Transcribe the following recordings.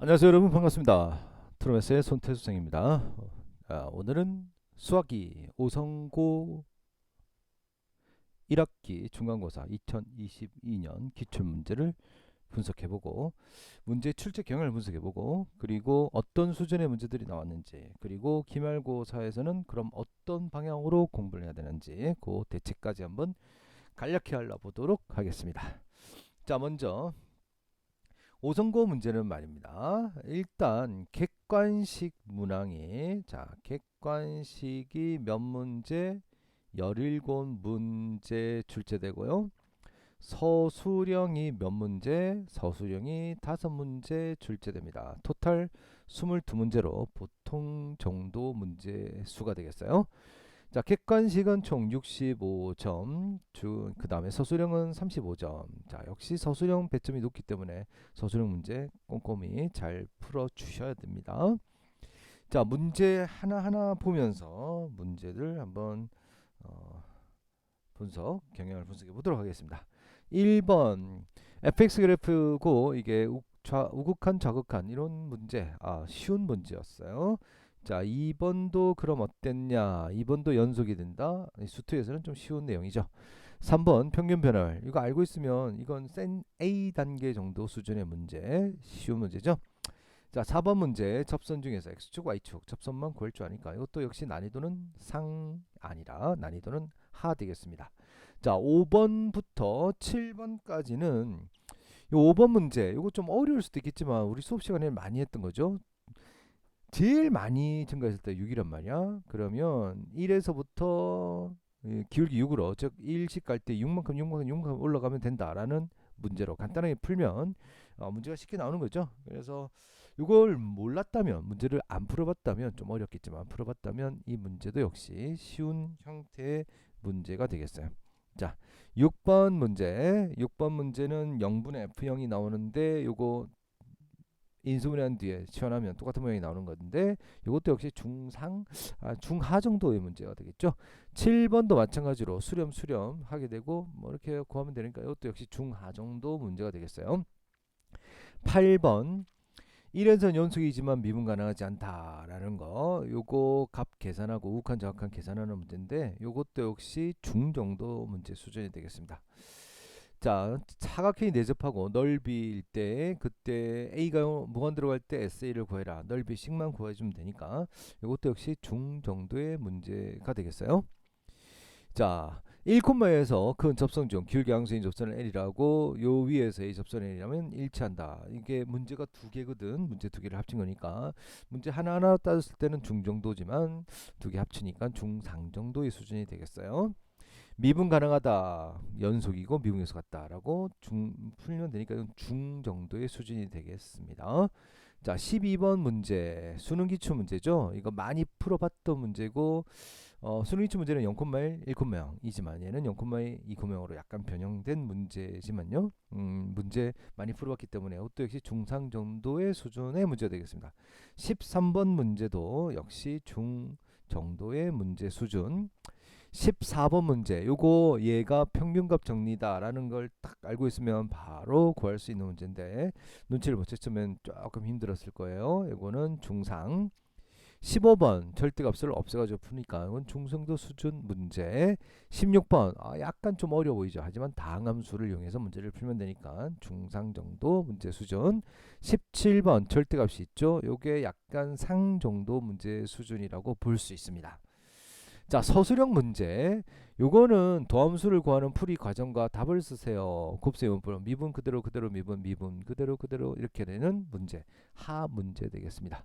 안녕하세요 여러분, 반갑습니다. 트로메스의 손태수 생입니다. 오늘은 수학이 5성고 1학기 중간고사 2022년 기출문제를 분석해보고, 문제 출제 경향을 분석해보고, 그리고 어떤 수준의 문제들이 나왔는지, 그리고 기말고사에서는 그럼 어떤 방향으로 공부를 해야 되는지 그 대책까지 한번 간략히 알아보도록 하겠습니다. 자, 먼저 5선고 문제는 말입니다. 일단 객관식 문항이, 객관식이 몇 문제? 17문제 출제되고요. 서술형이 몇 문제? 서술형이 5문제 출제됩니다. 토탈 22문제로 보통 정도 문제 수가 되겠어요. 자, 객관식은 총 65점, 그 다음에 서술형은 35점. 자, 역시 서술형 배점이 높기 때문에 서술형 문제 꼼꼼히 잘 풀어 주셔야 됩니다. 자, 문제 하나하나 보면서 문제들 한번 어, 경향을 분석해 보도록 하겠습니다. 1번 fx 그래프고, 이게 우극한 좌극한 이런 문제, 쉬운 문제였어요. 자, 2번도 그럼 어땠냐? 2번도 연속이 된다. 수투에서는 좀 쉬운 내용이죠. 3번 평균 변화율, 이거 알고 있으면 이건 센 A 단계 정도 수준의 문제, 쉬운 문제죠. 자, 4번 문제, 접선 중에서 x축 y축 접선만 구할 줄 아니까 이것도 역시 난이도는 상 아니라 난이도는 하 되겠습니다. 자, 5번부터 7번까지는 요 5번 문제, 이거 좀 어려울 수도 있겠지만 우리 수업 시간에 많이 했던 거죠. 제일 많이 증가했을 때 6이란 말이야. 그러면 1에서부터 기울기 6으로, 즉 1식 갈 때 6만큼 올라가면 된다라는 문제로 간단하게 풀면 문제가 쉽게 나오는 거죠. 그래서 이걸 몰랐다면, 문제를 안 풀어봤다면 좀 어렵겠지만 풀어봤다면 이 문제도 역시 쉬운 형태의 문제가 되겠어요. 자, 6번 문제. 6번 문제는 0분의 F형이 나오는데, 요거 인수분해한 뒤에 치환하면 똑같은 모양이 나오는 건데, 이것도 역시 중하 정도의 문제가 되겠죠. 7번도 마찬가지로 수렴 하게 되고 뭐 이렇게 구하면 되니까 이것도 역시 중하 정도 문제가 되겠어요. 8번 1회선 연속이지만 미분 가능하지 않다라는 거, 요거 값 계산하고 우극한 좌극한 계산하는 문제인데, 요것도 역시 중 정도 문제 수준이 되겠습니다. 자, 사각형이 내접하고 넓이일 때, 그때 A가 무한 들어갈 때 SA를 구해라. 넓이식만 구해주면 되니까 이것도 역시 중 정도의 문제가 되겠어요. 자, 1콤마에서 큰 접선 중 기울기 항수인 접선을 L이라고, 요 위에서 이 접선 L이라면 일치한다. 이게 문제가 두 개거든. 문제 두 개를 합친 거니까 문제 하나하나 따졌을 때는 중 정도지만 두 개 합치니까 중상 정도의 수준이 되겠어요. 미분 가능하다, 연속이고 미분에서 같다라고 풀면 되니까 이건 중 정도의 수준이 되겠습니다. 자, 12번 문제, 수능 기출 문제죠. 이거 많이 풀어봤던 문제고, 수능 기출 문제는 0,1, 1,0이지만 얘는 0,2, 2,0으로 약간 변형된 문제지만요. 문제 많이 풀어봤기 때문에 이것도 역시 중상 정도의 수준의 문제가 되겠습니다. 13번 문제도 역시 중 정도의 문제 수준. 14번 문제, 요거 얘가 평균값 정리다라는 걸 딱 알고 있으면 바로 구할 수 있는 문제인데, 눈치를 못 챘으면 조금 힘들었을 거예요. 요거는 중상. 15번 절대값을 없애가지고 푸니까 이건 중성도 수준 문제. 16번 약간 좀 어려워 보이죠. 하지만 다항함수를 이용해서 문제를 풀면 되니까 중상 정도 문제 수준. 17번 절대값이 있죠. 요게 약간 상 정도 문제 수준이라고 볼 수 있습니다. 자, 서술형 문제. 요거는 도함수를 구하는 풀이 과정과 답을 쓰세요. 곱셈 문법, 미분 그대로 미분 그대로 이렇게 되는 문제. 하 문제 되겠습니다.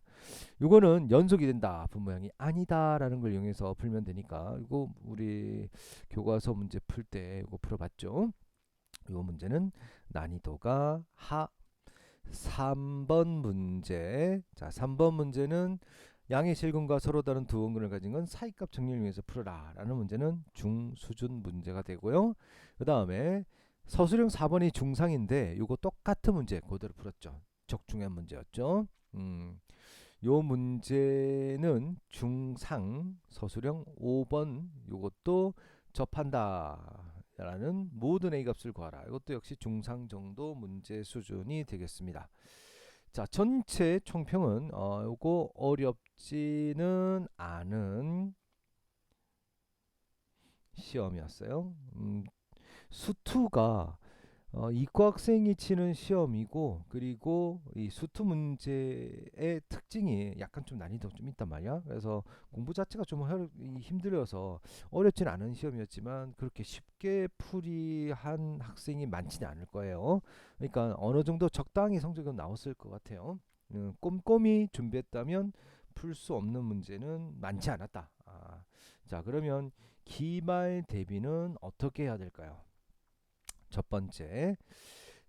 요거는 연속이 된다, 분모양이 아니다라는 걸 이용해서 풀면 되니까, 이거 우리 교과서 문제 풀 때 이거 풀어봤죠. 요 문제는 난이도가 하. 3번 문제. 자, 3번 문제는 양의 실근과 서로 다른 두 원근을 가진 건 사이값 정리를 위해서 풀어라 라는 문제는 중수준 문제가 되고요. 그 다음에 서술형 4번이 중상인데 요거 똑같은 문제 그대로 풀었죠. 적중한 문제였죠. 요 문제는 중상. 서술형 5번 요것도 접한다 라는 모든 A 값을 구하라, 이것도 역시 중상 정도 문제 수준이 되겠습니다. 자, 전체 총평은 요거 어렵지는 않은 시험이었어요. 수투가 이과학생이 치는 시험이고, 그리고 이 수투 문제의 특징이 약간 좀 난이도가 좀 있단 말이야. 그래서 공부 자체가 좀 힘들어서 어렵진 않은 시험이었지만 그렇게 쉽게 풀이한 학생이 많지는 않을 거예요. 그러니까 어느 정도 적당히 성적은 나왔을 것 같아요. 꼼꼼히 준비했다면 풀 수 없는 문제는 많지 않았다. 자, 그러면 기말 대비는 어떻게 해야 될까요? 첫 번째,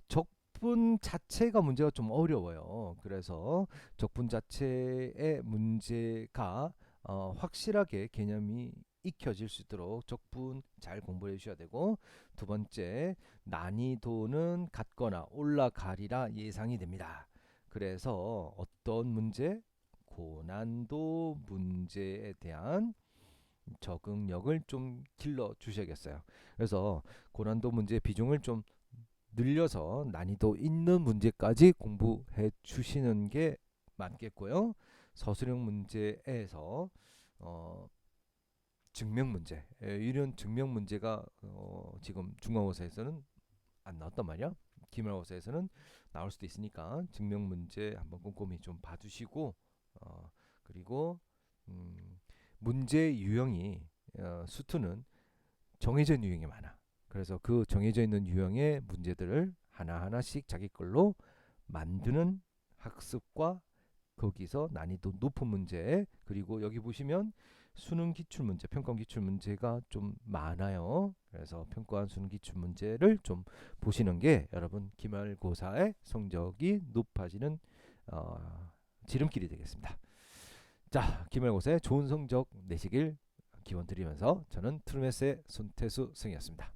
적분 자체가 문제가 좀 어려워요. 그래서 적분 자체의 문제가 확실하게 개념이 익혀질 수 있도록 적분 잘 공부해 주셔야 되고, 두 번째, 난이도는 같거나 올라가리라 예상이 됩니다. 그래서 어떤 문제? 고난도 문제에 대한 적응력을 좀 길러 주셔야겠어요. 그래서 고난도 문제 비중을 좀 늘려서 난이도 있는 문제까지 공부해 주시는 게 맞겠고요. 서술형 문제에서 어, 증명 문제, 이런 증명 문제가 지금 중간고사에서는 안 나왔단 말이야. 기말고사에서는 나올 수도 있으니까 증명 문제 한번 꼼꼼히 좀 봐주시고, 그리고 문제 유형이 수투는 정해져 있는 유형이 많아. 그래서 그 정해져 있는 유형의 문제들을 하나하나씩 자기 걸로 만드는 학습과 거기서 난이도 높은 문제, 그리고 여기 보시면 수능 기출 문제, 평가원 기출 문제가 좀 많아요. 그래서 평가원 수능 기출 문제를 좀 보시는 게 여러분 기말고사의 성적이 높아지는 지름길이 되겠습니다. 자, 기말고사에 좋은 성적 내시길 기원 드리면서 저는 트루메스의 손태수 승이었습니다.